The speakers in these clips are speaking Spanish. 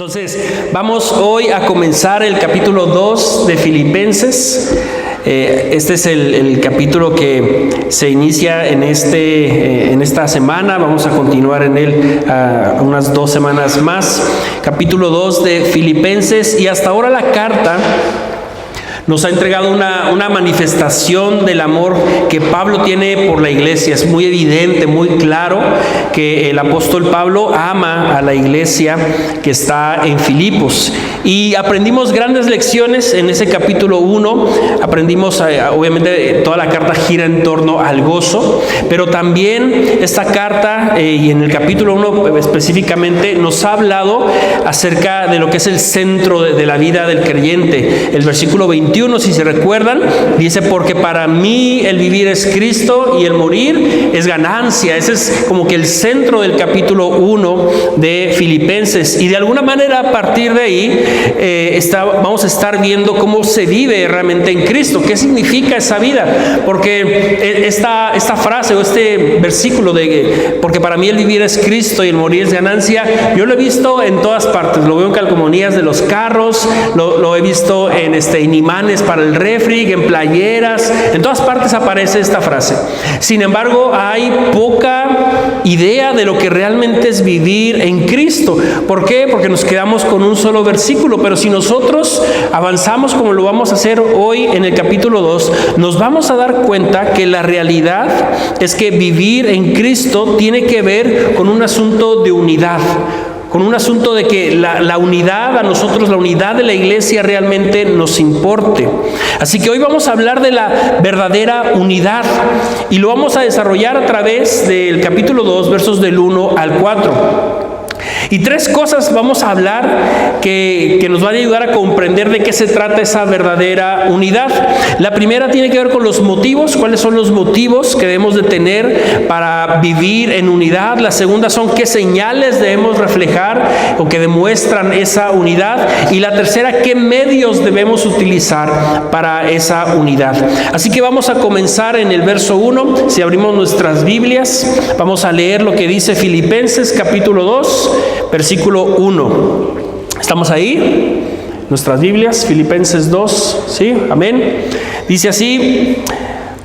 Entonces, vamos hoy a comenzar el capítulo 2 de Filipenses. Este es el capítulo que se inicia en esta semana. Vamos a continuar en él unas 2 semanas más. Capítulo 2 de Filipenses, y hasta ahora la carta nos ha entregado una manifestación del amor que Pablo tiene por la iglesia. Es muy evidente, muy claro que el apóstol Pablo ama a la iglesia que está en Filipos. Y aprendimos grandes lecciones en ese capítulo 1. Aprendimos, obviamente, toda la carta gira en torno al gozo, pero también esta carta, y en el capítulo 1 específicamente, nos ha hablado acerca de lo que es el centro de la vida del creyente. El versículo 21, si se recuerdan, dice: porque para mí el vivir es Cristo y el morir es ganancia. Ese es como que el centro del capítulo 1 de Filipenses, y de alguna manera a partir de ahí vamos a estar viendo cómo se vive realmente en Cristo. ¿Qué significa esa vida? Porque esta frase o este versículo de porque para mí el vivir es Cristo y el morir es ganancia, yo lo he visto en todas partes. Lo veo en calcomanías de los carros, lo he visto en imanes para el refri, en playeras, en todas partes aparece esta frase. Sin embargo, hay poca idea de lo que realmente es vivir en Cristo. ¿Por qué? Porque nos quedamos con un solo versículo, pero si nosotros avanzamos como lo vamos a hacer hoy en el capítulo 2, nos vamos a dar cuenta que la realidad es que vivir en Cristo tiene que ver con un asunto de unidad, con un asunto de que la unidad, a nosotros la unidad de la iglesia realmente nos importe. Así que hoy vamos a hablar de la verdadera unidad, y lo vamos a desarrollar a través del capítulo 2, versos del 1 al 4. Y 3 cosas vamos a hablar que nos van a ayudar a comprender de qué se trata esa verdadera unidad. La primera tiene que ver con los motivos. ¿Cuáles son los motivos que debemos de tener para vivir en unidad? La segunda son qué señales debemos reflejar o que demuestran esa unidad. Y la tercera, qué medios debemos utilizar para esa unidad. Así que vamos a comenzar en el verso 1. Si abrimos nuestras Biblias, vamos a leer lo que dice Filipenses capítulo 2, versículo 1. ¿Estamos ahí? Nuestras Biblias, Filipenses 2, ¿sí? Amén. Dice así: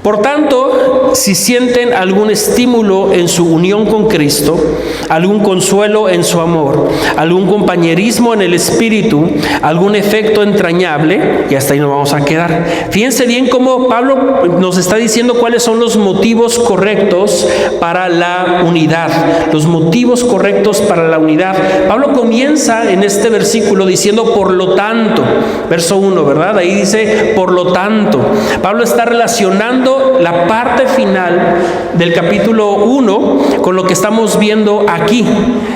por tanto, si sienten algún estímulo en su unión con Cristo, algún consuelo en su amor, algún compañerismo en el Espíritu, algún efecto entrañable, y hasta ahí nos vamos a quedar. Fíjense bien cómo Pablo nos está diciendo cuáles son los motivos correctos para la unidad. Los motivos correctos para la unidad. Pablo comienza en este versículo diciendo por lo tanto, verso 1, ¿verdad? Ahí dice por lo tanto. Pablo está relacionando la parte final del capítulo 1 con lo que estamos viendo aquí.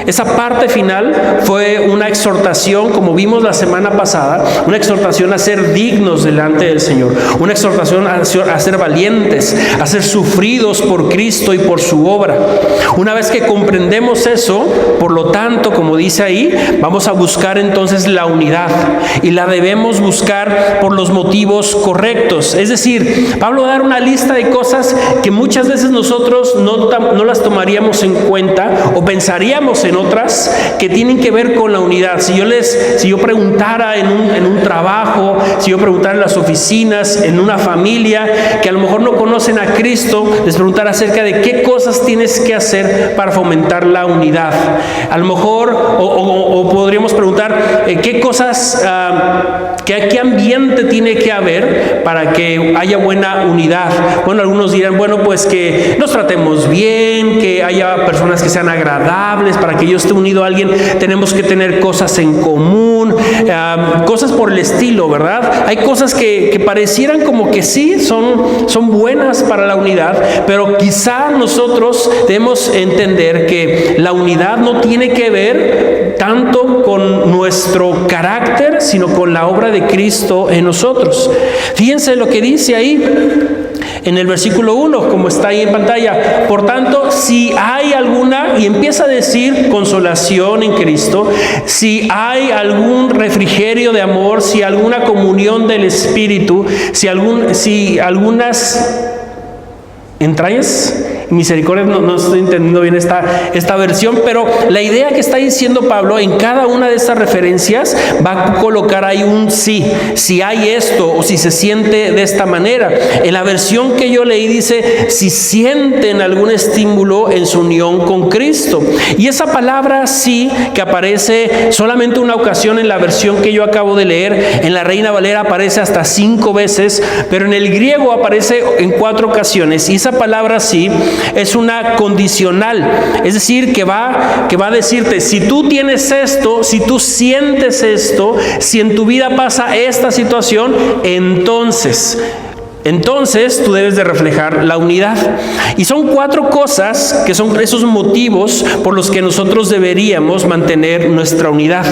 Esa parte final fue una exhortación, como vimos la semana pasada, una exhortación a ser dignos delante del Señor, una exhortación a ser valientes, a ser sufridos por Cristo y por su obra. Una vez que comprendemos eso, por lo tanto, como dice ahí, vamos a buscar entonces la unidad, y la debemos buscar por los motivos correctos. Es decir, Pablo va a dar una lista de cosas que muchas veces nosotros no las tomaríamos en cuenta, o pensaríamos en otras que tienen que ver con la unidad. Si yo preguntara en un trabajo, si yo preguntara en las oficinas, en una familia que a lo mejor no conocen a Cristo, les preguntara acerca de qué cosas tienes que hacer para fomentar la unidad. A lo mejor, o podríamos preguntar qué cosas, qué ambiente tiene que haber para que haya buena unidad. Bueno, algunos dirán, bueno, pues que nos tratemos bien, que haya personas que sean agradables. Para que yo esté unido a alguien, tenemos que tener cosas en común, cosas por el estilo, ¿verdad? Hay cosas que parecieran como que sí, son buenas para la unidad, pero quizá nosotros debemos entender que la unidad no tiene que ver tanto con nuestro carácter, sino con la obra de Cristo en nosotros. Fíjense lo que dice ahí en el versículo 1, como está ahí en pantalla. Por tanto, si hay alguna, y empieza a decir consolación en Cristo, si hay algún refrigerio de amor, si alguna comunión del Espíritu, si algunas entrañas, misericordia, no estoy entendiendo bien esta versión, pero la idea que está diciendo Pablo en cada una de estas referencias va a colocar ahí un sí, si hay esto o si se siente de esta manera. En la versión que yo leí dice, si sienten algún estímulo en su unión con Cristo. Y esa palabra sí, que aparece solamente una ocasión en la versión que yo acabo de leer, en la Reina Valera aparece hasta 5 veces, pero en el griego aparece en 4 ocasiones. Y esa palabra sí es una condicional, es decir, que va a decirte, si tú tienes esto, si tú sientes esto, si en tu vida pasa esta situación, entonces tú debes de reflejar la unidad. Y son 4 cosas que son esos motivos por los que nosotros deberíamos mantener nuestra unidad.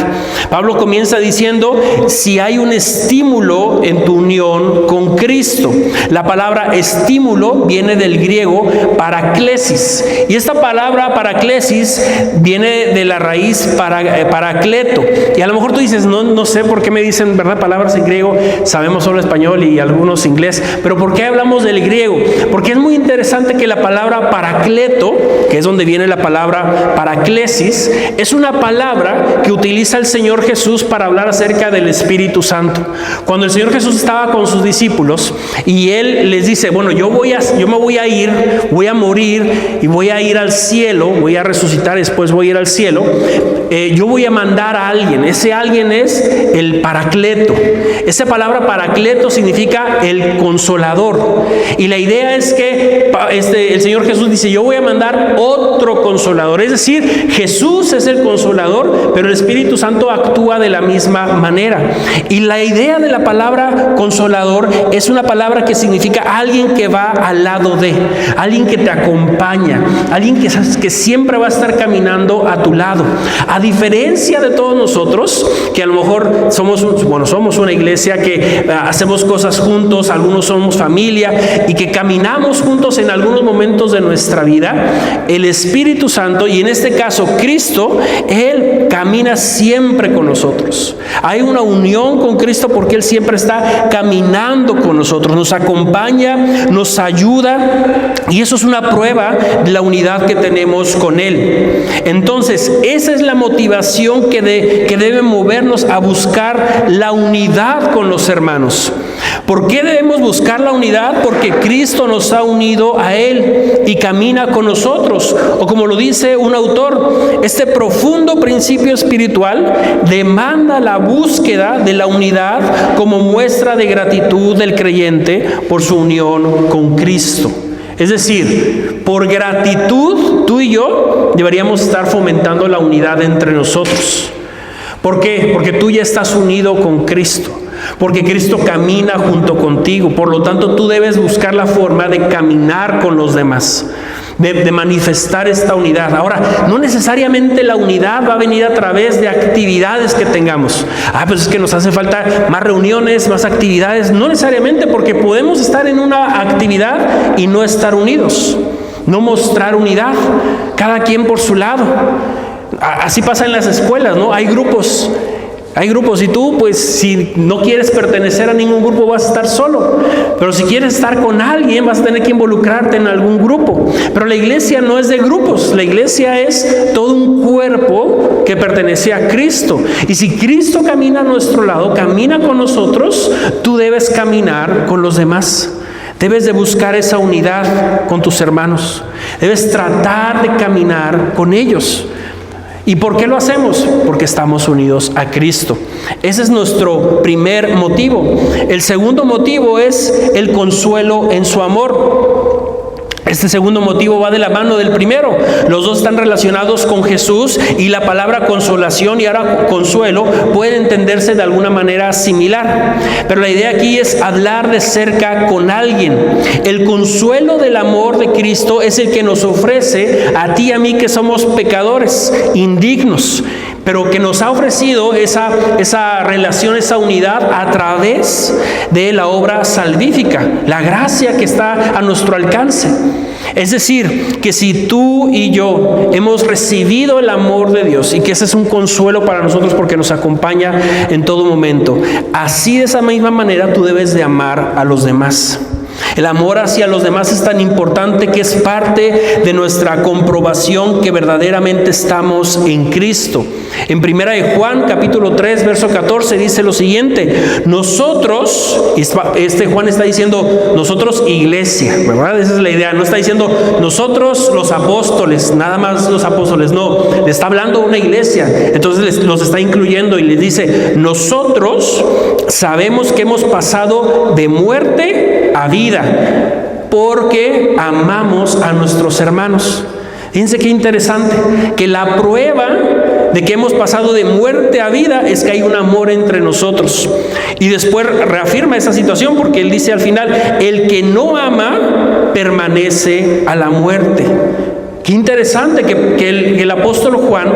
Pablo comienza diciendo, si hay un estímulo en tu unión con Cristo. La palabra estímulo viene del griego paraklesis. Y esta palabra paraklesis viene de la raíz paracleto. Y a lo mejor tú dices, no sé por qué me dicen, ¿verdad?, palabras en griego. Sabemos solo español y algunos inglés. Pero ¿por qué hablamos del griego? Porque es muy interesante que la palabra paracleto, que es donde viene la palabra paraklesis, es una palabra que utiliza el Señor Jesús para hablar acerca del Espíritu Santo. Cuando el Señor Jesús estaba con sus discípulos y Él les dice, bueno, yo me voy a ir, voy a morir y voy a ir al cielo, voy a resucitar, después voy a ir al cielo, yo voy a mandar a alguien. Ese alguien es el paracleto. Esa palabra paracleto significa el consolador. Y la idea es que el Señor Jesús dice, yo voy a mandar otro consolador. Es decir, Jesús es el consolador, pero el Espíritu Santo actúa de la misma manera. Y la idea de la palabra consolador es una palabra que significa alguien que va al lado de, alguien que te acompaña, alguien que siempre va a estar caminando a tu lado. A diferencia de todos nosotros, que a lo mejor somos una iglesia que hacemos cosas juntos, algunos somos familia y que caminamos juntos en algunos momentos de nuestra vida, el Espíritu Santo, y en este caso Cristo, Él camina siempre con nosotros. Hay una unión con Cristo porque Él siempre está caminando con nosotros, nos acompaña, nos ayuda, y eso es una prueba de la unidad que tenemos con Él. Entonces, esa es la motivación que debe movernos a buscar la unidad con los hermanos. ¿Por qué debemos buscar la unidad? Porque Cristo nos ha unido a Él y camina con nosotros. O como lo dice un autor, este profundo principio espiritual demanda la búsqueda de la unidad como muestra de gratitud del creyente por su unión con Cristo. Es decir, por gratitud, tú y yo deberíamos estar fomentando la unidad entre nosotros. ¿Por qué? Porque tú ya estás unido con Cristo. Porque Cristo camina junto contigo. Por lo tanto, tú debes buscar la forma de caminar con los demás, de manifestar esta unidad. Ahora, no necesariamente la unidad va a venir a través de actividades que tengamos. Pues es que nos hace falta más reuniones, más actividades. No necesariamente, porque podemos estar en una actividad y no estar unidos, no mostrar unidad, cada quien por su lado. Así pasa en las escuelas, ¿no? Hay grupos y tú, pues, si no quieres pertenecer a ningún grupo, vas a estar solo. Pero si quieres estar con alguien, vas a tener que involucrarte en algún grupo. Pero la iglesia no es de grupos. La iglesia es todo un cuerpo que pertenece a Cristo. Y si Cristo camina a nuestro lado, camina con nosotros, tú debes caminar con los demás. Debes de buscar esa unidad con tus hermanos. Debes tratar de caminar con ellos. ¿Y por qué lo hacemos? Porque estamos unidos a Cristo. Ese es nuestro primer motivo. El segundo motivo es el consuelo en su amor. Este segundo motivo va de la mano del primero. Los dos están relacionados con Jesús, y la palabra consolación y ahora consuelo puede entenderse de alguna manera similar. Pero la idea aquí es hablar de cerca con alguien. El consuelo del amor de Cristo es el que nos ofrece a ti y a mí, que somos pecadores, indignos, pero que nos ha ofrecido esa relación, esa unidad a través de la obra salvífica, la gracia que está a nuestro alcance. Es decir, que si tú y yo hemos recibido el amor de Dios, y que ese es un consuelo para nosotros porque nos acompaña en todo momento, así de esa misma manera tú debes de amar a los demás. El amor hacia los demás es tan importante que es parte de nuestra comprobación que verdaderamente estamos en Cristo. En 1 de Juan, capítulo 3, verso 14, dice lo siguiente: nosotros, Juan está diciendo nosotros iglesia, ¿verdad? Esa es la idea. No está diciendo nosotros los apóstoles, nada más los apóstoles, no. Le está hablando a una iglesia, entonces los está incluyendo y les dice: nosotros sabemos que hemos pasado de muerte a vida, porque amamos a nuestros hermanos. Fíjense qué interesante, que la prueba de que hemos pasado de muerte a vida es que hay un amor entre nosotros. Y después reafirma esa situación porque él dice al final: el que no ama permanece a la muerte. Qué interesante que el apóstol Juan,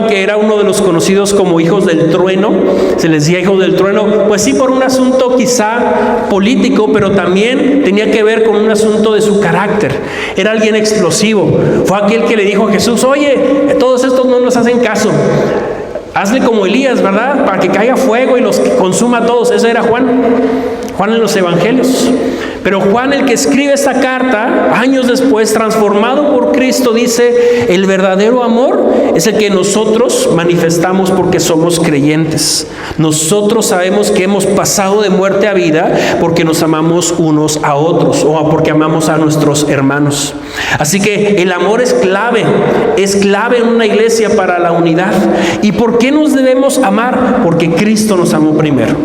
que era uno de los conocidos como hijos del trueno, se les decía hijos del trueno, pues sí, por un asunto quizá político, pero también tenía que ver con un asunto de su carácter. Era alguien explosivo. Fue aquel que le dijo a Jesús: oye, todos estos no nos hacen caso. Hazle como Elías, ¿verdad? Para que caiga fuego y los consuma a todos. Ese era Juan en los evangelios. Pero Juan, el que escribe esta carta, años después, transformado por Cristo, dice: el verdadero amor es el que nosotros manifestamos porque somos creyentes. Nosotros sabemos que hemos pasado de muerte a vida porque nos amamos unos a otros, o porque amamos a nuestros hermanos. Así que el amor es clave en una iglesia para la unidad. ¿Y por qué nos debemos amar? Porque Cristo nos amó primero.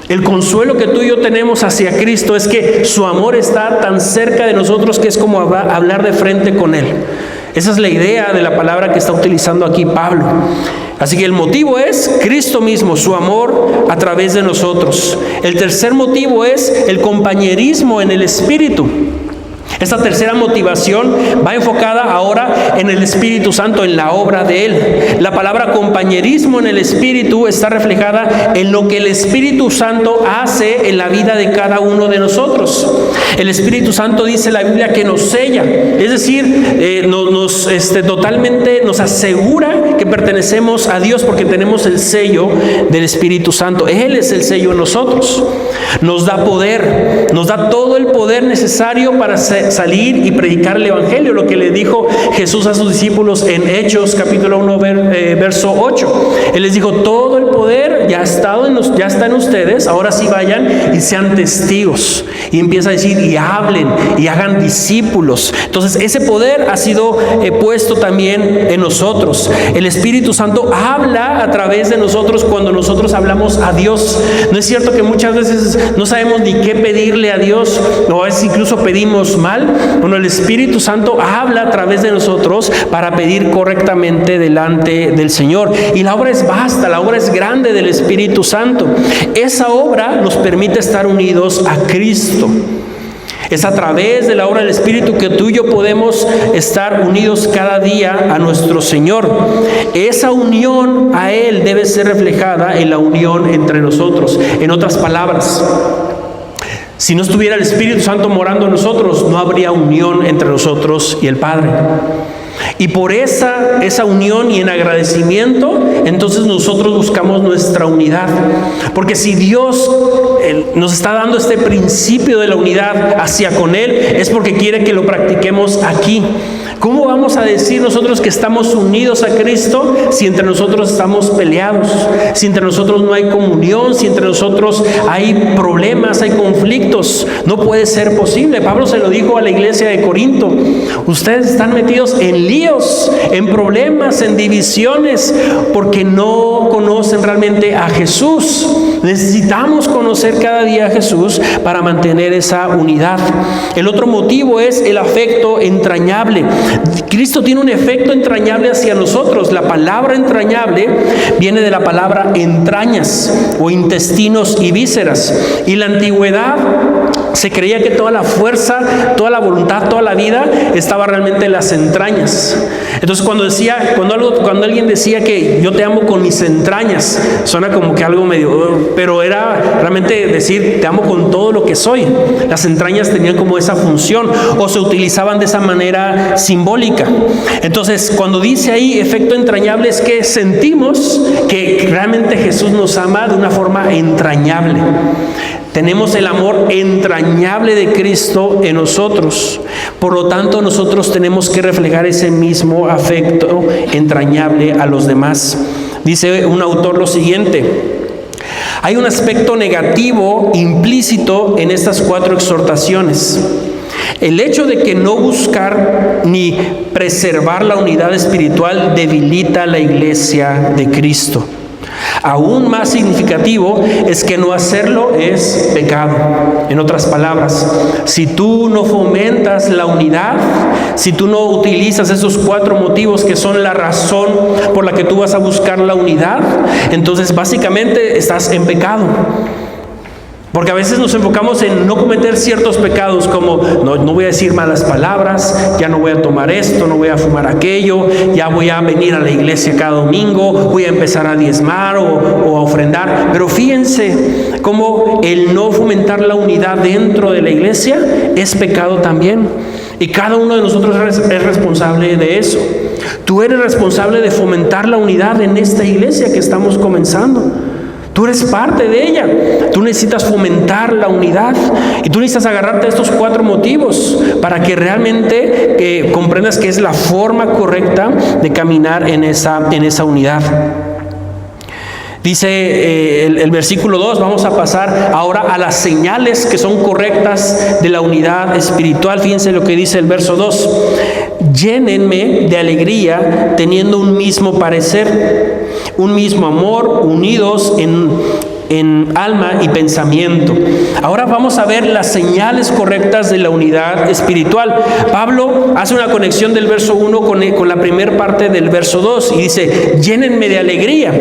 El consuelo que tú y yo tenemos hacia Cristo es que su amor está tan cerca de nosotros que es como hablar de frente con Él. Esa es la idea de la palabra que está utilizando aquí Pablo. Así que el motivo es Cristo mismo, su amor a través de nosotros. El tercer motivo es el compañerismo en el Espíritu. Esta tercera motivación va enfocada ahora en el Espíritu Santo, en la obra de Él. La palabra compañerismo en el Espíritu está reflejada en lo que el Espíritu Santo hace en la vida de cada uno de nosotros. El Espíritu Santo, dice la Biblia, que nos sella, es decir, totalmente nos asegura que pertenecemos a Dios porque tenemos el sello del Espíritu Santo. Él es el sello en nosotros. Nos da poder, nos da todo el poder necesario para salir y predicar el Evangelio, lo que le dijo Jesús a sus discípulos en Hechos capítulo 1 verso 8. Él les dijo: todo el poder ya está en ustedes, ahora sí vayan y sean testigos. Y empieza a decir: y hablen y hagan discípulos. Entonces ese poder ha sido puesto también en nosotros. El Espíritu Santo habla a través de nosotros cuando nosotros hablamos a Dios. ¿No es cierto que muchas veces no sabemos ni qué pedirle a Dios, o a veces incluso pedimos mal? Bueno, el Espíritu Santo habla a través de nosotros para pedir correctamente delante del Señor. Y la obra es vasta, la obra es grande del Espíritu Santo. Esa obra nos permite estar unidos a Cristo. Es a través de la obra del Espíritu que tú y yo podemos estar unidos cada día a nuestro Señor. Esa unión a Él debe ser reflejada en la unión entre nosotros. En otras palabras, si no estuviera el Espíritu Santo morando en nosotros, no habría unión entre nosotros y el Padre. Y por esa unión y en agradecimiento, entonces nosotros buscamos nuestra unidad. Porque si Dios nos está dando este principio de la unidad hacia con Él, es porque quiere que lo practiquemos aquí. ¿Cómo vamos a decir nosotros que estamos unidos a Cristo si entre nosotros estamos peleados? Si entre nosotros no hay comunión, si entre nosotros hay problemas, hay conflictos. No puede ser posible. Pablo se lo dijo a la iglesia de Corinto: ustedes están metidos en líos, en problemas, en divisiones, porque no conocen realmente a Jesús. Necesitamos conocer cada día a Jesús para mantener esa unidad. El otro motivo es el afecto entrañable. Cristo tiene un efecto entrañable hacia nosotros. La palabra entrañable viene de la palabra entrañas o intestinos y vísceras. Y en la antigüedad se creía que toda la fuerza, toda la voluntad, toda la vida estaba realmente en las entrañas. Entonces cuando alguien decía que yo te amo con mis entrañas, suena como que algo medio, pero era realmente decir te amo con todo lo que soy. Las entrañas tenían como esa función, o se utilizaban de esa manera simbólica. Entonces cuando dice ahí efecto entrañable, es que sentimos que realmente Jesús nos ama de una forma entrañable. Tenemos el amor entrañable de Cristo en nosotros. Por lo tanto, nosotros tenemos que reflejar ese mismo afecto entrañable a los demás. Dice un autor lo siguiente: hay un aspecto negativo implícito en estas 4 exhortaciones. El hecho de que no buscar ni preservar la unidad espiritual debilita la iglesia de Cristo. Aún más significativo es que no hacerlo es pecado. En otras palabras, si tú no fomentas la unidad, si tú no utilizas esos 4 motivos que son la razón por la que tú vas a buscar la unidad, entonces básicamente estás en pecado. Porque a veces nos enfocamos en no cometer ciertos pecados, como no voy a decir malas palabras, ya no voy a tomar esto, no voy a fumar aquello, ya voy a venir a la iglesia cada domingo, voy a empezar a diezmar o a ofrendar. Pero fíjense cómo el no fomentar la unidad dentro de la iglesia es pecado también. Y cada uno de nosotros es responsable de eso. Tú eres responsable de fomentar la unidad en esta iglesia que estamos comenzando. Tú eres parte de ella. Tú necesitas fomentar la unidad y tú necesitas agarrarte a estos 4 motivos para que realmente comprendas que es la forma correcta de caminar en esa unidad. Dice el versículo 2, vamos a pasar ahora a las señales que son correctas de la unidad espiritual. Fíjense lo que dice el verso 2. Llénenme de alegría teniendo un mismo parecer, un mismo amor, unidos en alma y pensamiento. Ahora vamos a ver las señales correctas de la unidad espiritual. Pablo hace una conexión del verso 1 con la primera parte del verso 2 y dice: llénenme de alegría.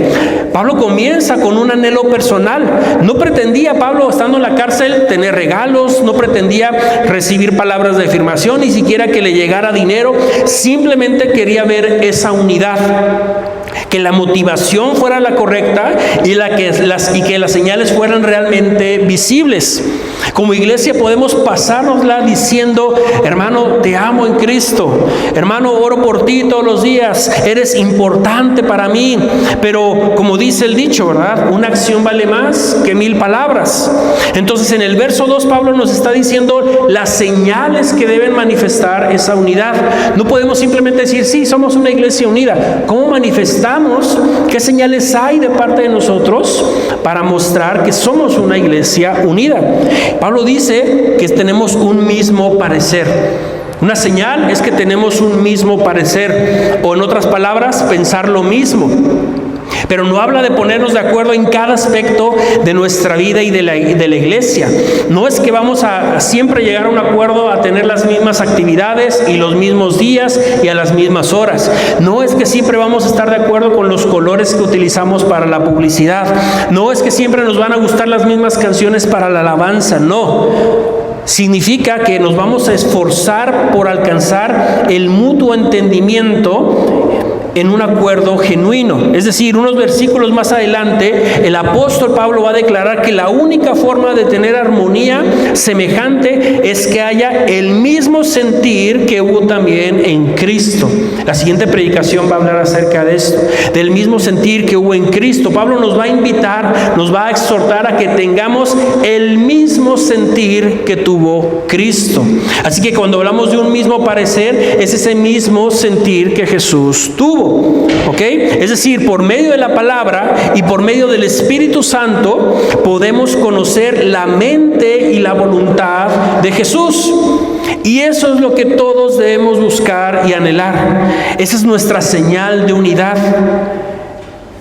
Pablo comienza con un anhelo personal. No pretendía Pablo, estando en la cárcel, tener regalos, no pretendía recibir palabras de afirmación, ni siquiera que le llegara dinero. Simplemente quería ver esa unidad, que la motivación fuera la correcta y que las señales fueran realmente visibles. Como iglesia podemos pasárnosla diciendo: hermano, te amo en Cristo, hermano, oro por ti todos los días, eres importante para mí. Pero como dice el dicho, ¿verdad? Una acción vale más que 1000 palabras. Entonces en el verso 2 Pablo nos está diciendo las señales que deben manifestar esa unidad. No podemos simplemente decir: sí, somos una iglesia unida. ¿Cómo manifestamos? ¿Qué señales hay de parte de nosotros para mostrar que somos una iglesia unida? Pablo dice que tenemos un mismo parecer. Una señal es que tenemos un mismo parecer, o en otras palabras, pensar lo mismo. Pero no habla de ponernos de acuerdo en cada aspecto de nuestra vida y de la iglesia. No es que vamos a siempre llegar a un acuerdo, a tener las mismas actividades y los mismos días y a las mismas horas. No es que siempre vamos a estar de acuerdo con los colores que utilizamos para la publicidad. No es que siempre nos van a gustar las mismas canciones para la alabanza. No. Significa que nos vamos a esforzar por alcanzar el mutuo entendimiento en un acuerdo genuino. Es decir, unos versículos más adelante, el apóstol Pablo va a declarar que la única forma de tener armonía semejante es que haya el mismo sentir que hubo también en Cristo. La siguiente predicación va a hablar acerca de esto, del mismo sentir que hubo en Cristo. Pablo nos va a invitar, nos va a exhortar a que tengamos el mismo sentir que tuvo Cristo. Así que cuando hablamos de un mismo parecer, es ese mismo sentir que Jesús tuvo. ¿Ok? Es decir, por medio de la palabra y por medio del Espíritu Santo podemos conocer la mente y la voluntad de Jesús. Y eso es lo que todos debemos buscar y anhelar. Esa es nuestra señal de unidad.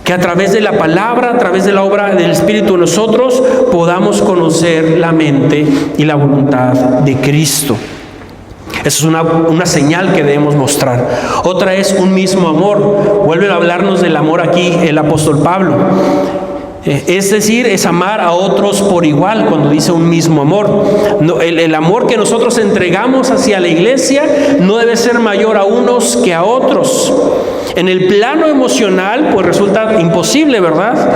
Que a través de la palabra, a través de la obra del Espíritu en nosotros, podamos conocer la mente y la voluntad de Cristo. Esa es una señal que debemos mostrar. Otra es un mismo amor. Vuelve a hablarnos del amor aquí el apóstol Pablo. Es decir, es amar a otros por igual cuando dice un mismo amor. No, el amor que nosotros entregamos hacia la iglesia no debe ser mayor a unos que a otros. En el plano emocional, pues resulta imposible, ¿verdad?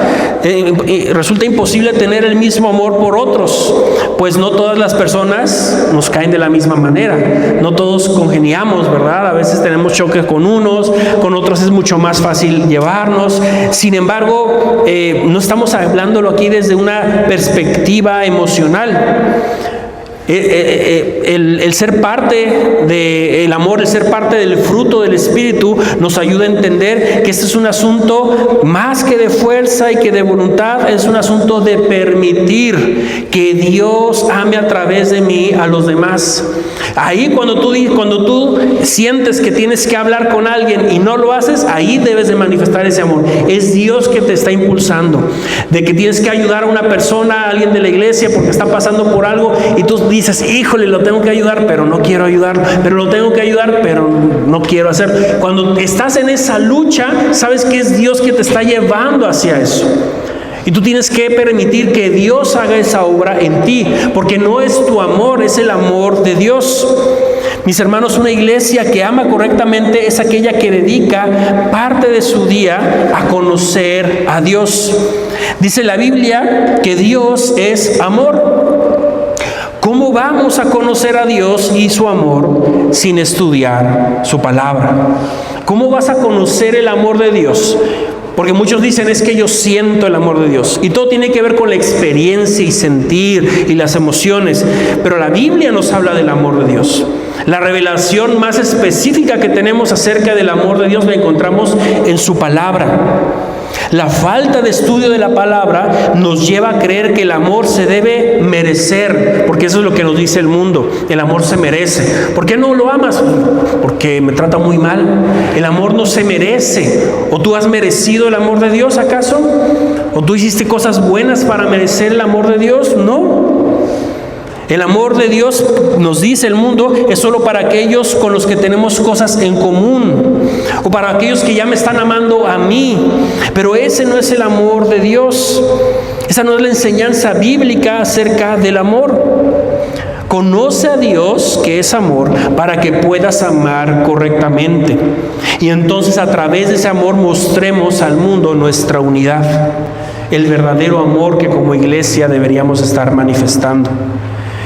resulta imposible tener el mismo amor por otros, pues no todas las personas nos caen de la misma manera, no todos congeniamos, ¿verdad? A veces tenemos choques con unos, con otros es mucho más fácil llevarnos. Sin embargo, no estamos hablándolo aquí desde una perspectiva emocional. El ser parte del amor, el ser parte del fruto del Espíritu nos ayuda a entender que este es un asunto más que de fuerza y que de voluntad, es un asunto de permitir que Dios ame a través de mí a los demás. Ahí cuando tú sientes que tienes que hablar con alguien y no lo haces, ahí debes de manifestar ese amor. Es Dios que te está impulsando, de que tienes que ayudar a una persona, a alguien de la iglesia porque está pasando por algo y tú dices, híjole, lo tengo que ayudar, pero no quiero ayudar, pero lo tengo que ayudar, pero no quiero hacer. Cuando estás en esa lucha, sabes que es Dios que te está llevando hacia eso. Y tú tienes que permitir que Dios haga esa obra en ti, porque no es tu amor, es el amor de Dios. Mis hermanos, una iglesia que ama correctamente es aquella que dedica parte de su día a conocer a Dios. Dice la Biblia que Dios es amor. ¿Cómo vamos a conocer a Dios y su amor sin estudiar su palabra? ¿Cómo vas a conocer el amor de Dios? Porque muchos dicen, es que yo siento el amor de Dios. Y todo tiene que ver con la experiencia y sentir y las emociones. Pero la Biblia nos habla del amor de Dios. La revelación más específica que tenemos acerca del amor de Dios la encontramos en su palabra. La falta de estudio de la palabra nos lleva a creer que el amor se debe merecer, porque eso es lo que nos dice el mundo. El amor se merece. ¿Por qué no lo amas? Porque me trata muy mal. El amor no se merece. ¿O tú has merecido el amor de Dios acaso? ¿O tú hiciste cosas buenas para merecer el amor de Dios? No. El amor de Dios, nos dice el mundo, es solo para aquellos con los que tenemos cosas en común, o para aquellos que ya me están amando a mí. Pero ese no es el amor de Dios. Esa no es la enseñanza bíblica acerca del amor. Conoce a Dios, que es amor, para que puedas amar correctamente. Y entonces a través de ese amor mostremos al mundo nuestra unidad, el verdadero amor que como iglesia deberíamos estar manifestando.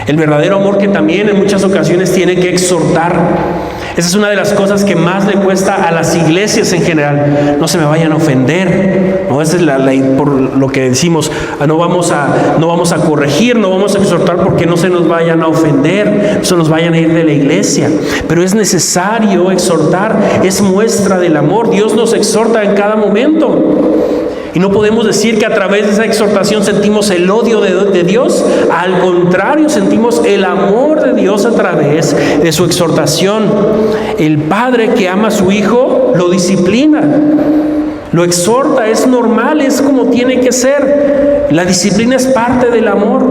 El verdadero amor que también en muchas ocasiones tiene que exhortar. Esa es una de las cosas que más le cuesta a las iglesias en general. No se me vayan a ofender, ¿no? Esa es por lo que decimos, no vamos a corregir, no vamos a exhortar porque no se nos vayan a ofender, no se nos vayan a ir de la iglesia. Pero es necesario exhortar, es muestra del amor. Dios nos exhorta en cada momento. Y no podemos decir que a través de esa exhortación sentimos el odio de Dios. Al contrario, sentimos el amor de Dios a través de su exhortación. El padre que ama a su hijo lo disciplina, lo exhorta, es normal, es como tiene que ser. La disciplina es parte del amor.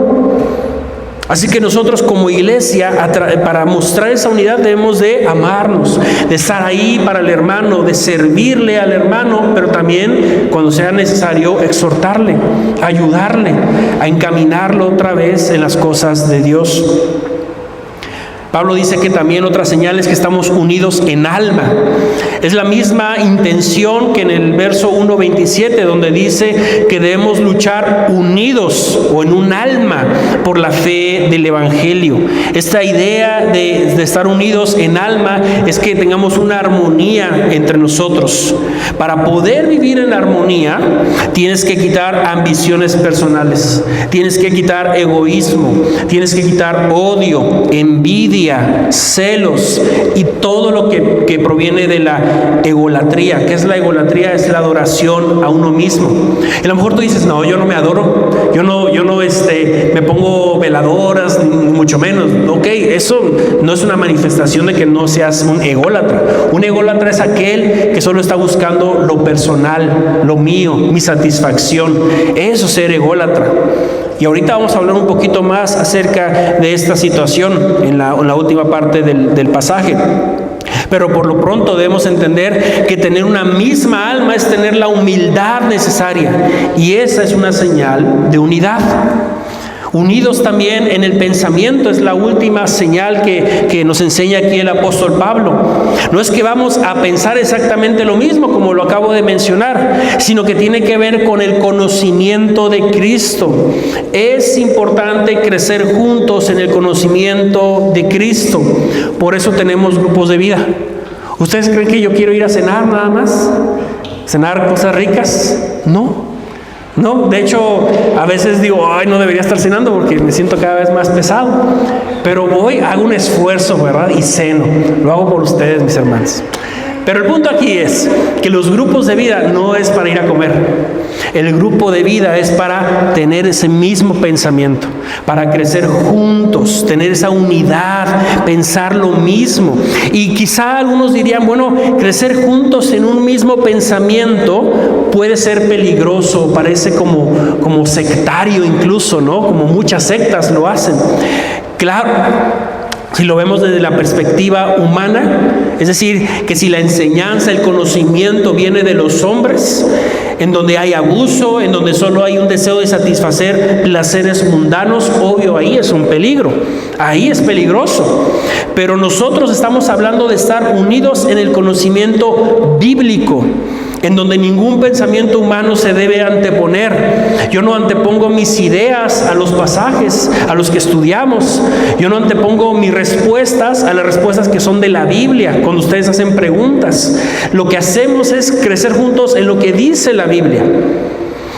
Así que nosotros como iglesia, para mostrar esa unidad, debemos de amarnos, de estar ahí para el hermano, de servirle al hermano, pero también cuando sea necesario exhortarle, ayudarle a encaminarlo otra vez en las cosas de Dios. Pablo dice que también otra señal es que estamos unidos en alma. Es la misma intención que en el verso 1:27, donde dice que debemos luchar unidos o en un alma por la fe del Evangelio. Esta idea de estar unidos en alma es que tengamos una armonía entre nosotros. Para poder vivir en armonía, tienes que quitar ambiciones personales, tienes que quitar egoísmo, tienes que quitar odio, envidia, celos y todo lo que proviene de la egolatría. ¿Qué es la egolatría? Es la adoración a uno mismo. Y a lo mejor tú dices, no, yo no me adoro, yo no me pongo veladoras, ni mucho menos. Ok, eso no es una manifestación de que no seas un ególatra. Un ególatra es aquel que solo está buscando lo personal, lo mío, mi satisfacción. Eso es ser ególatra. Y ahorita vamos a hablar un poquito más acerca de esta situación en la última parte del pasaje. Pero por lo pronto debemos entender que tener una misma alma es tener la humildad necesaria. Y esa es una señal de unidad. Unidos también en el pensamiento, es la última señal que nos enseña aquí el apóstol Pablo. No es que vamos a pensar exactamente lo mismo, como lo acabo de mencionar, sino que tiene que ver con el conocimiento de Cristo. Es importante crecer juntos en el conocimiento de Cristo. Por eso tenemos grupos de vida. ¿Ustedes creen que yo quiero ir a cenar nada más? ¿Cenar cosas ricas? No, de hecho, a veces digo, no debería estar cenando porque me siento cada vez más pesado. Pero hago un esfuerzo, ¿verdad? Y ceno. Lo hago por ustedes, mis hermanos. Pero el punto aquí es que los grupos de vida no es para ir a comer. El grupo de vida es para tener ese mismo pensamiento, para crecer juntos, tener esa unidad, pensar lo mismo. Y quizá algunos dirían, bueno, crecer juntos en un mismo pensamiento puede ser peligroso, parece como sectario incluso, ¿no? Como muchas sectas lo hacen. Claro, si lo vemos desde la perspectiva humana, es decir, que si la enseñanza, el conocimiento viene de los hombres, en donde hay abuso, en donde solo hay un deseo de satisfacer placeres mundanos, obvio, ahí es un peligro, ahí es peligroso. Pero nosotros estamos hablando de estar unidos en el conocimiento bíblico, en donde ningún pensamiento humano se debe anteponer. Yo no antepongo mis ideas a los pasajes a los que estudiamos. Yo no antepongo mis respuestas a las respuestas que son de la Biblia cuando ustedes hacen preguntas. Lo que hacemos es crecer juntos en lo que dice la Biblia.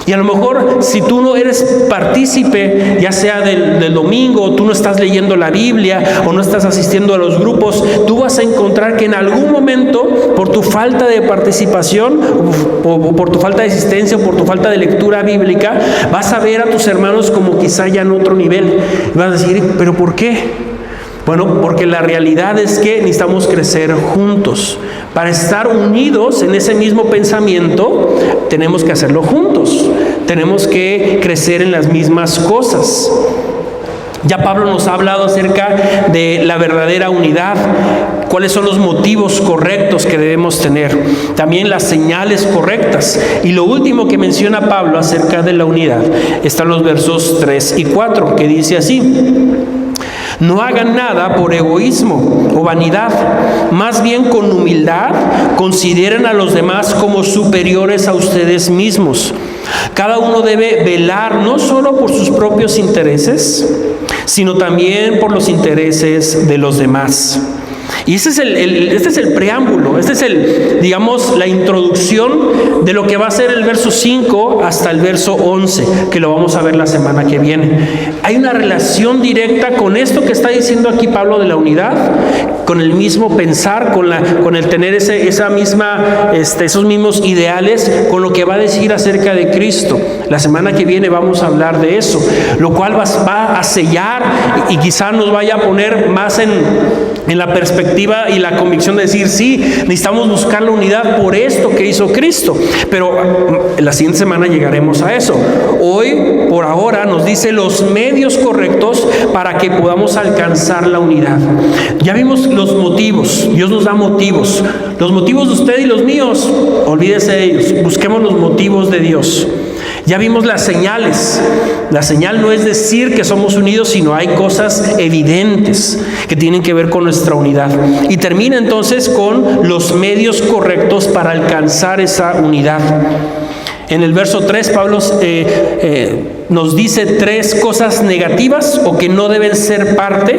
Y a lo mejor si tú no eres partícipe, ya sea del domingo, tú no estás leyendo la Biblia o no estás asistiendo a los grupos, tú vas a encontrar que en algún momento, por tu falta de participación o por tu falta de asistencia o por tu falta de lectura bíblica, vas a ver a tus hermanos como quizá ya en otro nivel. Y vas a decir, ¿pero por qué? Bueno, porque la realidad es que necesitamos crecer juntos. Para estar unidos en ese mismo pensamiento, tenemos que hacerlo juntos. Tenemos que crecer en las mismas cosas. Ya Pablo nos ha hablado acerca de la verdadera unidad, cuáles son los motivos correctos que debemos tener, también las señales correctas. Y lo último que menciona Pablo acerca de la unidad están los versos 3 y 4, que dice así: no hagan nada por egoísmo o vanidad, más bien con humildad consideren a los demás como superiores a ustedes mismos. Cada uno debe velar no solo por sus propios intereses, sino también por los intereses de los demás. Y este es el preámbulo, digamos, la introducción de lo que va a ser el verso 5 hasta el verso 11, que lo vamos a ver la semana que viene. Hay una relación directa con esto que está diciendo aquí Pablo de la unidad, con el mismo pensar, con el tener esos mismos ideales, con lo que va a decir acerca de Cristo. La semana que viene vamos a hablar de eso, lo cual va a sellar y quizá nos vaya a poner más en la perspectiva y la convicción de decir, sí, necesitamos buscar la unidad por esto que hizo Cristo. Pero la siguiente semana llegaremos a eso. Hoy, por ahora, nos dice los medios correctos para que podamos alcanzar la unidad. Ya vimos los motivos. Dios nos da motivos. Los motivos de usted y los míos, olvídese de ellos. Busquemos los motivos de Dios. Ya vimos las señales. La señal no es decir que somos unidos, sino hay cosas evidentes que tienen que ver con nuestra unidad. Y termina entonces con los medios correctos para alcanzar esa unidad. En el verso 3, Pablo nos dice 3 cosas negativas o que no deben ser parte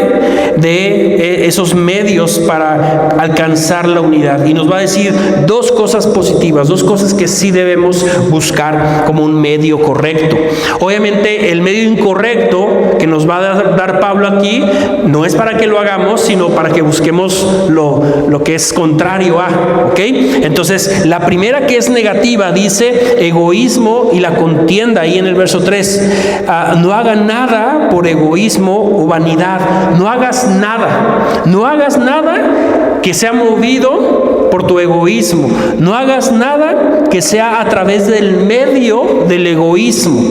de esos medios para alcanzar la unidad. Y nos va a decir 2 cosas positivas, 2 cosas que sí debemos buscar como un medio correcto. Obviamente el medio incorrecto que nos va a dar Pablo aquí no es para que lo hagamos, sino para que busquemos lo que es contrario a, ¿ok? Entonces la primera, que es negativa, dice egoísmo y la contienda, ahí en el verso 3. No hagan nada por egoísmo o vanidad. No hagas nada que sea movido por tu egoísmo. No hagas nada que sea a través del medio del egoísmo.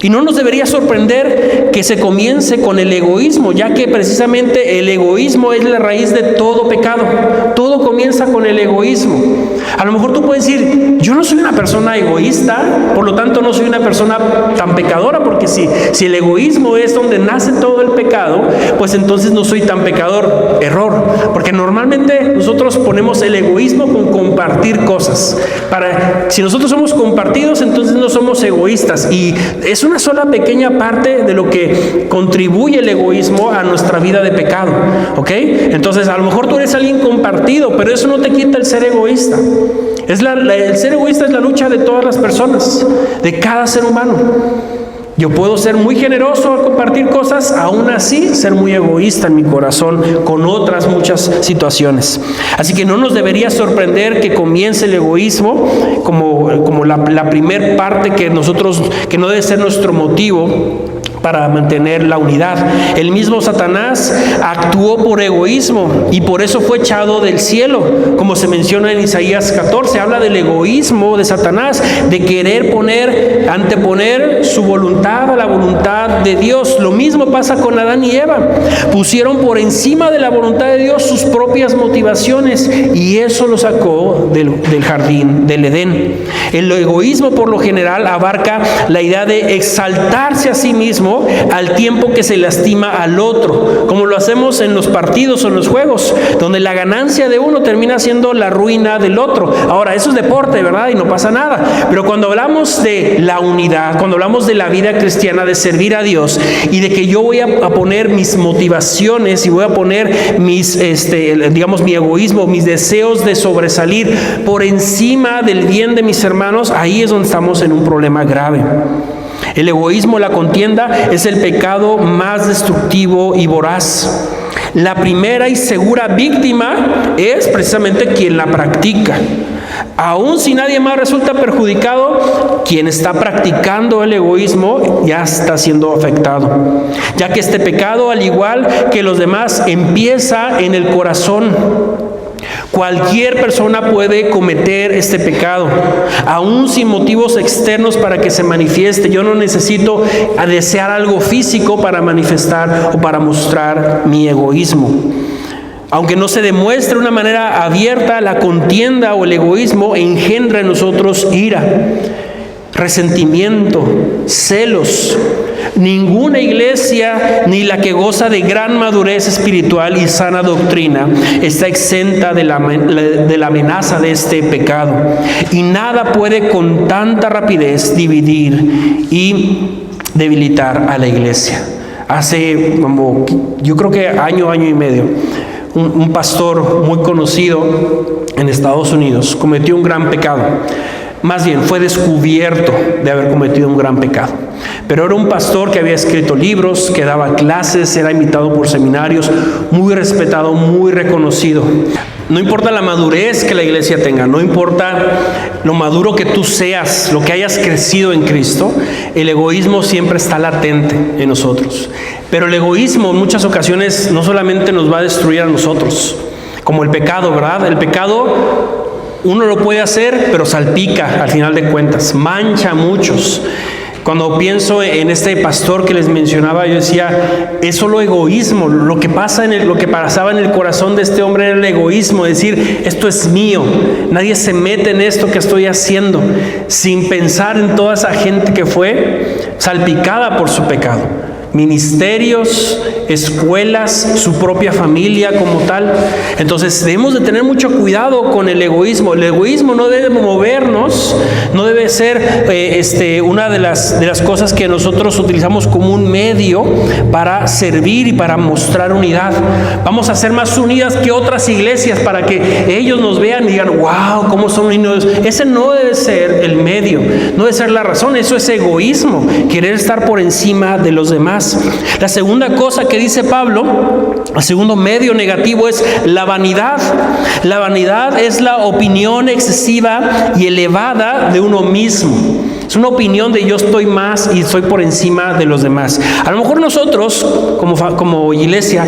Y no nos debería sorprender que se comience con el egoísmo, ya que precisamente el egoísmo es la raíz de todo pecado. Todo comienza con el egoísmo. A lo mejor tú puedes decir, yo no soy una persona egoísta, por lo tanto no soy una persona tan pecadora, porque si el egoísmo es donde nace todo el pecado, pues entonces no soy tan pecador. Error, porque normalmente nosotros ponemos el egoísmo con compartir cosas. Si nosotros somos compartidos, entonces no somos egoístas, y es una sola pequeña parte de lo que contribuye el egoísmo a nuestra vida de pecado, ¿ok? Entonces a lo mejor tú eres alguien compartido, pero eso no te quita el ser egoísta. El ser egoísta es la lucha de todas las personas, de cada ser humano. Yo puedo ser muy generoso al compartir cosas, aún así ser muy egoísta en mi corazón con otras muchas situaciones. Así que no nos debería sorprender que comience el egoísmo como la primer parte que no debe ser nuestro motivo para mantener la unidad. El mismo Satanás actuó por egoísmo y por eso fue echado del cielo, como se menciona en Isaías 14. Habla del egoísmo de Satanás, de querer anteponer su voluntad a la voluntad de Dios. Lo mismo pasa con Adán y Eva. Pusieron por encima de la voluntad de Dios sus propias motivaciones, y eso lo sacó del jardín del Edén. El egoísmo por lo general abarca la idea de exaltarse a sí mismo al tiempo que se lastima al otro, como lo hacemos en los partidos o en los juegos, donde la ganancia de uno termina siendo la ruina del otro. Ahora, eso es deporte, ¿verdad? Y no pasa nada. Pero cuando hablamos de la unidad, cuando hablamos de la vida cristiana, de servir a Dios, y de que yo voy a poner mis motivaciones y voy a poner mi egoísmo, mis deseos de sobresalir por encima del bien de mis hermanos, ahí es donde estamos en un problema grave. El egoísmo, la contienda, es el pecado más destructivo y voraz. La primera y segura víctima es precisamente quien la practica. Aún si nadie más resulta perjudicado, quien está practicando el egoísmo ya está siendo afectado, ya que este pecado, al igual que los demás, empieza en el corazón. Cualquier persona puede cometer este pecado, aún sin motivos externos para que se manifieste. Yo no necesito desear algo físico para manifestar o para mostrar mi egoísmo. Aunque no se demuestre de una manera abierta, la contienda o el egoísmo engendra en nosotros ira, resentimiento, celos. Ninguna iglesia, ni la que goza de gran madurez espiritual y sana doctrina, está exenta de la amenaza de este pecado. Y nada puede con tanta rapidez dividir y debilitar a la iglesia. Hace yo creo que año y medio, un pastor muy conocido en Estados Unidos cometió un gran pecado. Más bien, fue descubierto de haber cometido un gran pecado. Pero era un pastor que había escrito libros, que daba clases, era invitado por seminarios, muy respetado, muy reconocido. No importa la madurez que la iglesia tenga, no importa lo maduro que tú seas, lo que hayas crecido en Cristo, el egoísmo siempre está latente en nosotros. Pero el egoísmo en muchas ocasiones no solamente nos va a destruir a nosotros, como el pecado, ¿verdad? El pecado uno lo puede hacer, pero salpica al final de cuentas, mancha a muchos. Cuando pienso en este pastor que les mencionaba, yo decía, es solo egoísmo. Lo que pasaba en el corazón de este hombre era el egoísmo, decir, esto es mío, nadie se mete en esto que estoy haciendo, sin pensar en toda esa gente que fue salpicada por su pecado. Ministerios, escuelas, su propia familia como tal. Entonces debemos de tener mucho cuidado con el egoísmo. El egoísmo no debe movernos, no debe ser una de las cosas que nosotros utilizamos como un medio para servir y para mostrar unidad. Vamos a ser más unidas que otras iglesias para que ellos nos vean y digan, wow, cómo son unidos. Ese no debe ser el medio, no debe ser la razón. Eso es egoísmo, querer estar por encima de los demás. La segunda cosa que dice Pablo, el segundo medio negativo, es la vanidad. La vanidad es la opinión excesiva y elevada de uno mismo. Es una opinión de yo estoy más y estoy por encima de los demás. A lo mejor nosotros, como iglesia,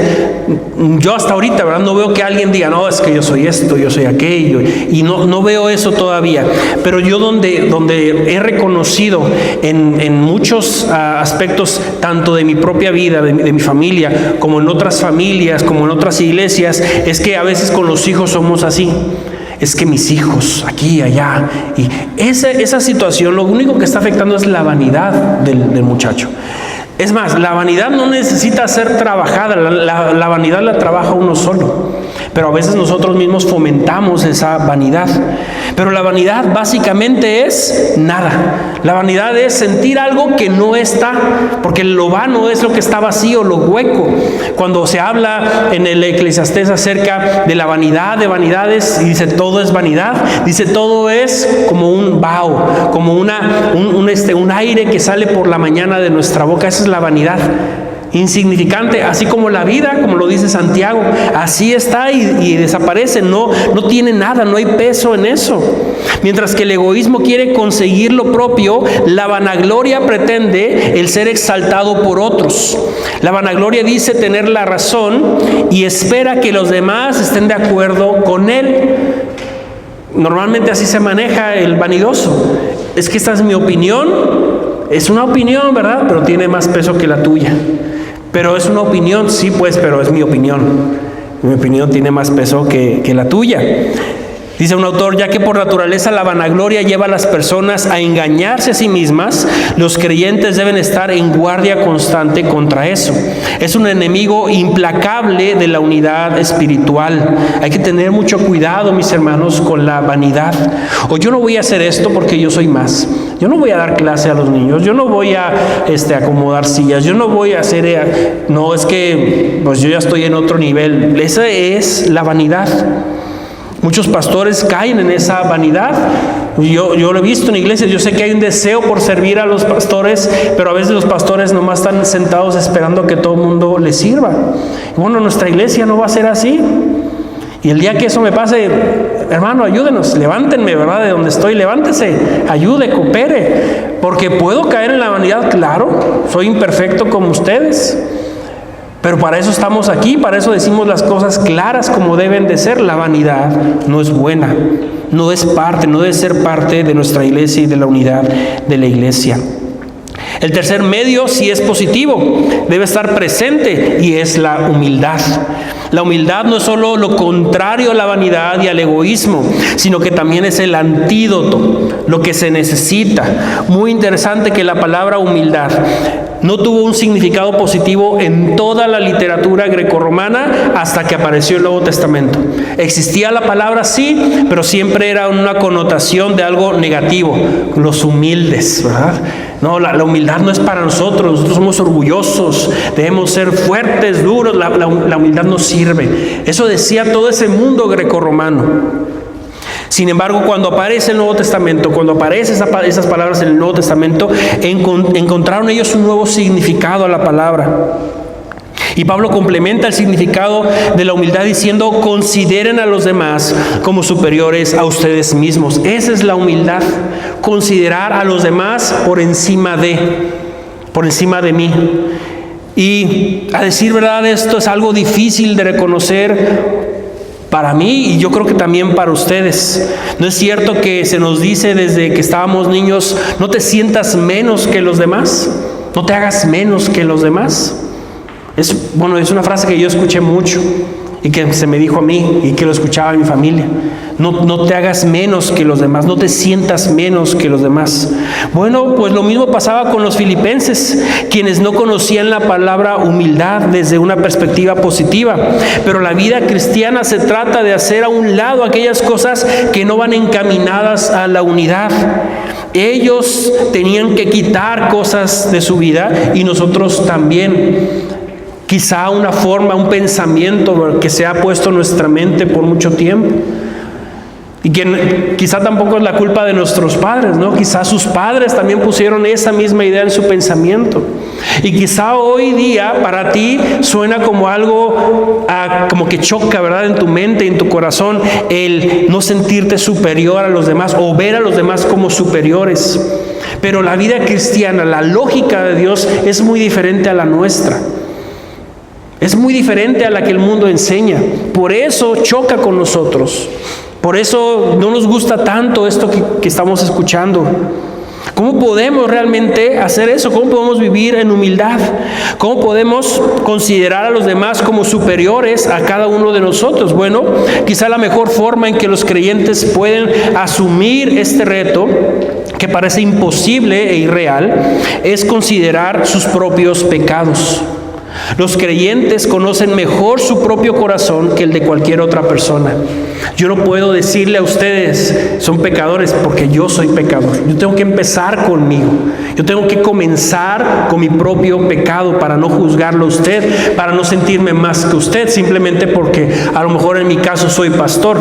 yo hasta ahorita, ¿verdad?, no veo que alguien diga, no, es que yo soy esto, yo soy aquello, y no veo eso todavía. Pero yo donde he reconocido en muchos aspectos, tanto de mi propia vida, de mi familia, como en otras familias, como en otras iglesias, es que a veces con los hijos somos así. Es que mis hijos, aquí, allá, y esa situación, lo único que está afectando es la vanidad del muchacho. Es más, la vanidad no necesita ser trabajada, la vanidad la trabaja uno solo. Pero a veces nosotros mismos fomentamos esa vanidad. Pero la vanidad básicamente es nada. La vanidad es sentir algo que no está, porque lo vano es lo que está vacío, lo hueco. Cuando se habla en el Eclesiastés acerca de la vanidad, de vanidades, y dice todo es vanidad, dice todo es como un vaho, como un aire que sale por la mañana de nuestra boca. Esa es la vanidad. Insignificante, así como la vida, como lo dice Santiago, así está y desaparece, no tiene nada, no hay peso en eso. Mientras que el egoísmo quiere conseguir lo propio, la vanagloria pretende el ser exaltado por otros. La vanagloria dice tener la razón y espera que los demás estén de acuerdo con él. Normalmente así se maneja el vanidoso. Es que esta es mi opinión, es una opinión, ¿verdad?, pero tiene más peso que la tuya. Pero es una opinión, sí, pues, pero es mi opinión. Mi opinión tiene más peso que la tuya. Dice un autor, ya que por naturaleza la vanagloria lleva a las personas a engañarse a sí mismas, los creyentes deben estar en guardia constante contra eso. Es un enemigo implacable de la unidad espiritual. Hay que tener mucho cuidado, mis hermanos, con la vanidad. O yo no voy a hacer esto porque yo soy más. Yo no voy a dar clase a los niños. Yo no voy a acomodar sillas. Yo no voy a hacer... No, es que pues yo ya estoy en otro nivel. Esa es la vanidad. Muchos pastores caen en esa vanidad. Yo lo he visto en iglesias. Yo sé que hay un deseo por servir a los pastores, pero a veces los pastores nomás están sentados esperando que todo el mundo les sirva. Y bueno, nuestra iglesia no va a ser así. Y el día que eso me pase, hermano, ayúdenos, levántenme, ¿verdad? De donde estoy, levántese, ayude, coopere. Porque puedo caer en la vanidad, claro, soy imperfecto como ustedes. Pero para eso estamos aquí, para eso decimos las cosas claras como deben de ser. La vanidad no es buena, no debe ser parte de nuestra iglesia y de la unidad de la iglesia. El tercer medio sí es positivo, debe estar presente, y es la humildad. La humildad no es solo lo contrario a la vanidad y al egoísmo, sino que también es el antídoto, lo que se necesita. Muy interesante que la palabra humildad no tuvo un significado positivo en toda la literatura grecorromana hasta que apareció el Nuevo Testamento. Existía la palabra sí, pero siempre era una connotación de algo negativo, los humildes, ¿verdad? No, la humildad no es para nosotros somos orgullosos, debemos ser fuertes, duros, la humildad no sirve. Eso decía todo ese mundo grecorromano. Sin embargo, cuando aparece el Nuevo Testamento, cuando aparecen esas palabras en el Nuevo Testamento, encontraron ellos un nuevo significado a la palabra. Y Pablo complementa el significado de la humildad diciendo, consideren a los demás como superiores a ustedes mismos. Esa es la humildad, considerar a los demás por encima de mí. Y a decir verdad, esto es algo difícil de reconocer para mí, y yo creo que también para ustedes. ¿No es cierto que se nos dice desde que estábamos niños, no te sientas menos que los demás? No te hagas menos que los demás. Es una frase que yo escuché mucho y que se me dijo a mí y que lo escuchaba mi familia. No te hagas menos que los demás, no te sientas menos que los demás. Bueno, pues lo mismo pasaba con los filipenses, quienes no conocían la palabra humildad desde una perspectiva positiva. Pero la vida cristiana se trata de hacer a un lado aquellas cosas que no van encaminadas a la unidad. Ellos tenían que quitar cosas de su vida y nosotros también. Quizá una forma, un pensamiento que se ha puesto en nuestra mente por mucho tiempo. Y que quizá tampoco es la culpa de nuestros padres, ¿no? Quizá sus padres también pusieron esa misma idea en su pensamiento. Y quizá hoy día para ti suena como algo, como que choca, ¿verdad? En tu mente, en tu corazón, el no sentirte superior a los demás o ver a los demás como superiores. Pero la vida cristiana, la lógica de Dios es muy diferente a la nuestra. Es muy diferente a la que el mundo enseña. Por eso choca con nosotros. Por eso no nos gusta tanto esto que estamos escuchando. ¿Cómo podemos realmente hacer eso? ¿Cómo podemos vivir en humildad? ¿Cómo podemos considerar a los demás como superiores a cada uno de nosotros? Bueno, quizá la mejor forma en que los creyentes pueden asumir este reto, que parece imposible e irreal, es considerar sus propios pecados. Los creyentes conocen mejor su propio corazón que el de cualquier otra persona. Yo no puedo decirle a ustedes, son pecadores, porque yo soy pecador. Yo tengo que empezar conmigo. Yo tengo que comenzar con mi propio pecado para no juzgarlo a usted, para no sentirme más que usted, simplemente porque a lo mejor en mi caso soy pastor.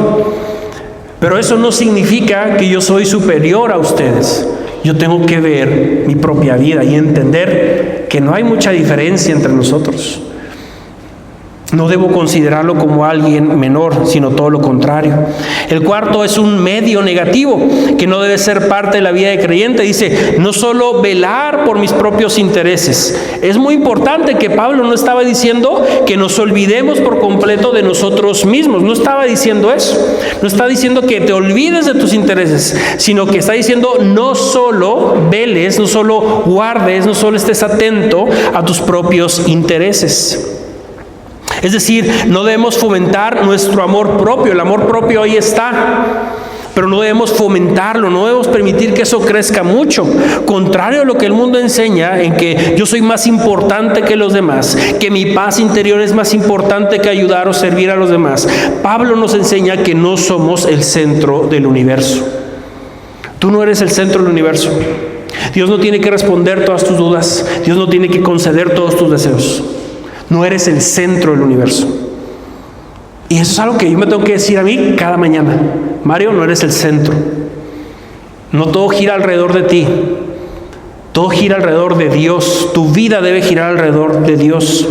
Pero eso no significa que yo soy superior a ustedes. Yo tengo que ver mi propia vida y entender que no hay mucha diferencia entre nosotros. No debo considerarlo como alguien menor, sino todo lo contrario. El cuarto es un medio negativo que no debe ser parte de la vida de creyente. Dice, no solo velar por mis propios intereses. Es muy importante que Pablo no estaba diciendo que nos olvidemos por completo de nosotros mismos. No estaba diciendo eso. No está diciendo que te olvides de tus intereses, sino que está diciendo no solo veles, no solo guardes, no solo estés atento a tus propios intereses. Es decir, no debemos fomentar nuestro amor propio. El amor propio ahí está, pero no debemos fomentarlo, no debemos permitir que eso crezca mucho. Contrario a lo que el mundo enseña, en que yo soy más importante que los demás, que mi paz interior es más importante que ayudar o servir a los demás. Pablo nos enseña que no somos el centro del universo. Tú no eres el centro del universo. Dios no tiene que responder todas tus dudas. Dios no tiene que conceder todos tus deseos. No eres el centro del universo. Y eso es algo que yo me tengo que decir a mí cada mañana. Mario, no eres el centro. No todo gira alrededor de ti. Todo gira alrededor de Dios. Tu vida debe girar alrededor de Dios.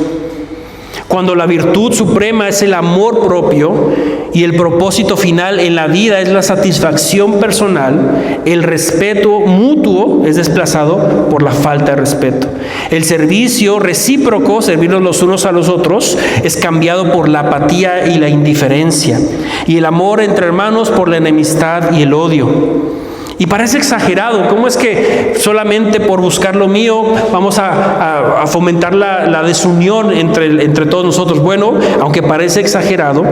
Cuando la virtud suprema es el amor propio y el propósito final en la vida es la satisfacción personal, el respeto mutuo es desplazado por la falta de respeto. El servicio recíproco, servirnos los unos a los otros, es cambiado por la apatía y la indiferencia. Y el amor entre hermanos por la enemistad y el odio. Y parece exagerado. ¿Cómo es que solamente por buscar lo mío vamos a fomentar la desunión entre todos nosotros? Bueno, aunque parece exagerado,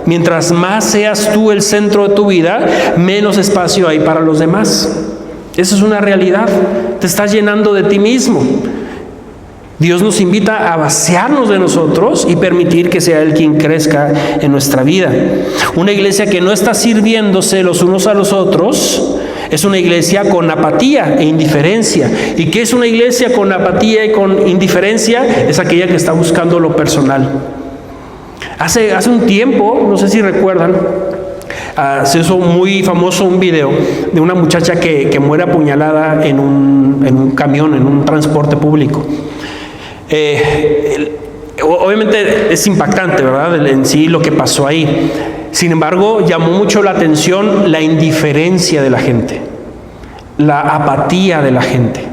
mientras más seas tú el centro de tu vida, menos espacio hay para los demás. Eso es una realidad. Te estás llenando de ti mismo. Dios nos invita a vaciarnos de nosotros y permitir que sea Él quien crezca en nuestra vida. Una iglesia que no está sirviéndose los unos a los otros es una iglesia con apatía e indiferencia. ¿Y qué es una iglesia con apatía y con indiferencia? Es aquella que está buscando lo personal. Hace un tiempo, no sé si recuerdan, se hizo muy famoso un video de una muchacha que muere apuñalada en un camión, en un transporte público. Obviamente es impactante, ¿verdad? En sí lo que pasó ahí. Sin embargo, llamó mucho la atención la indiferencia de la gente, la apatía de la gente,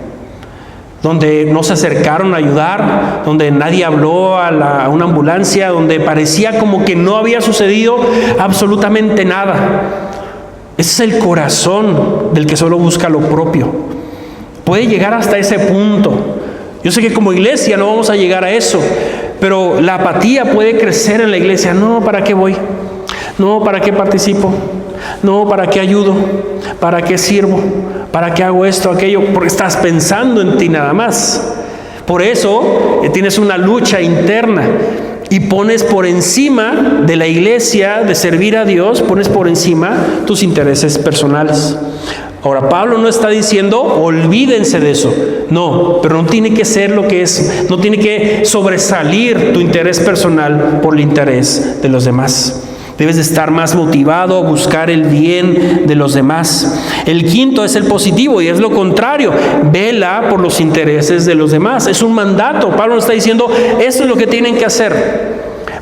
donde no se acercaron a ayudar, donde nadie habló a una ambulancia, donde parecía como que no había sucedido absolutamente nada. Ese es el corazón del que solo busca lo propio. Puede llegar hasta ese punto. Yo sé que como iglesia no vamos a llegar a eso, pero la apatía puede crecer en la iglesia. No, ¿para qué voy? No, ¿para qué participo? No, ¿para qué ayudo? ¿Para qué sirvo? ¿Para qué hago esto, aquello? Porque estás pensando en ti nada más. Por eso tienes una lucha interna y pones por encima de la iglesia, de servir a Dios, pones por encima tus intereses personales. Ahora, Pablo no está diciendo olvídense de eso, no, pero no tiene que ser lo que es, no tiene que sobresalir tu interés personal por el interés de los demás. Debes de estar más motivado a buscar el bien de los demás. El quinto es el positivo y es lo contrario. Vela por los intereses de los demás. Es un mandato. Pablo nos está diciendo, esto es lo que tienen que hacer.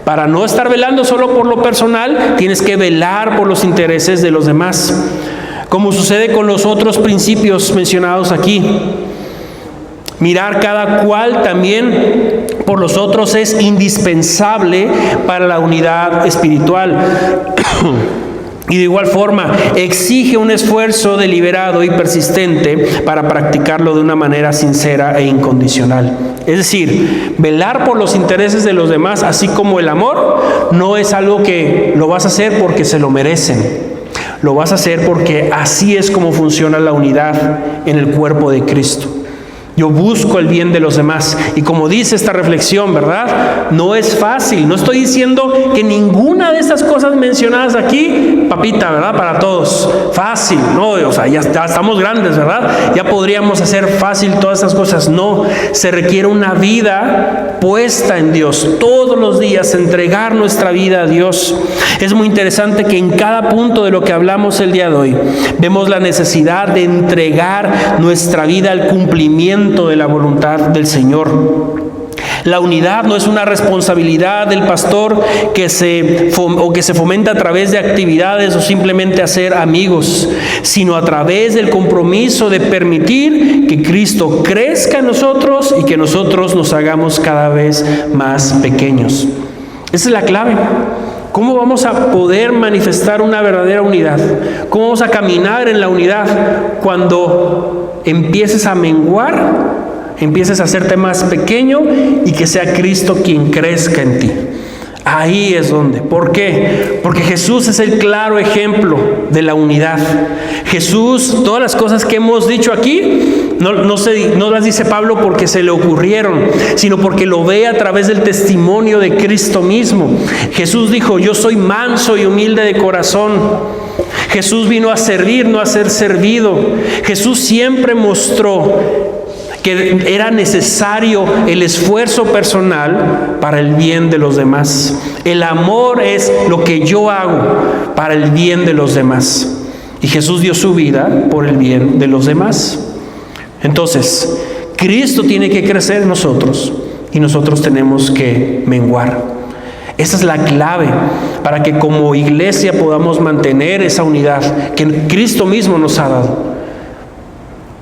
Para no estar velando solo por lo personal, tienes que velar por los intereses de los demás. Como sucede con los otros principios mencionados aquí. Mirar cada cual también por los otros es indispensable para la unidad espiritual. Y de igual forma, exige un esfuerzo deliberado y persistente para practicarlo de una manera sincera e incondicional. Es decir, velar por los intereses de los demás, así como el amor, no es algo que lo vas a hacer porque se lo merecen. Lo vas a hacer porque así es como funciona la unidad en el cuerpo de Cristo. Yo busco el bien de los demás. Y como dice esta reflexión, ¿verdad? No es fácil. No estoy diciendo que ninguna de estas cosas mencionadas aquí, papita, ¿verdad? Para todos. Fácil, ¿no? O sea, ya estamos grandes, ¿verdad? Ya podríamos hacer fácil todas estas cosas. No, se requiere una vida puesta en Dios. Todos los días entregar nuestra vida a Dios. Es muy interesante que en cada punto de lo que hablamos el día de hoy, vemos la necesidad de entregar nuestra vida al cumplimiento de la voluntad del Señor. La unidad no es una responsabilidad del pastor que se fomenta a través de actividades o simplemente hacer amigos, sino a través del compromiso de permitir que Cristo crezca en nosotros y que nosotros nos hagamos cada vez más pequeños. Esa es la clave. ¿Cómo vamos a poder manifestar una verdadera unidad? ¿Cómo vamos a caminar en la unidad cuando empieces a menguar, empieces a hacerte más pequeño y que sea Cristo quien crezca en ti? Ahí es donde. ¿Por qué? Porque Jesús es el claro ejemplo de la unidad. Jesús, todas las cosas que hemos dicho aquí, no las dice Pablo porque se le ocurrieron, sino porque lo ve a través del testimonio de Cristo mismo. Jesús dijo, yo soy manso y humilde de corazón. Jesús vino a servir, no a ser servido. Jesús siempre mostró que era necesario el esfuerzo personal para el bien de los demás. El amor es lo que yo hago para el bien de los demás. Y Jesús dio su vida por el bien de los demás. Entonces, Cristo tiene que crecer en nosotros y nosotros tenemos que menguar. Esa es la clave para que como iglesia podamos mantener esa unidad que Cristo mismo nos ha dado.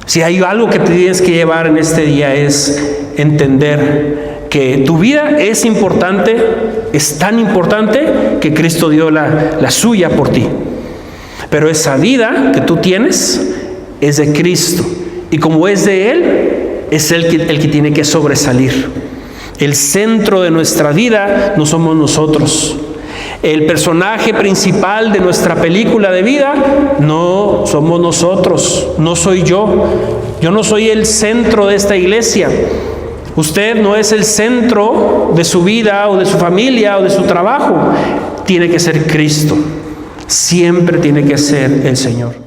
Si hay algo que te tienes que llevar en este día es entender que tu vida es importante, es tan importante que Cristo dio la suya por ti. Pero esa vida que tú tienes es de Cristo. Y como es de Él, es el que tiene que sobresalir. El centro de nuestra vida no somos nosotros. El personaje principal de nuestra película de vida no somos nosotros, no soy yo. Yo no soy el centro de esta iglesia. Usted no es el centro de su vida o de su familia o de su trabajo. Tiene que ser Cristo. Siempre tiene que ser el Señor.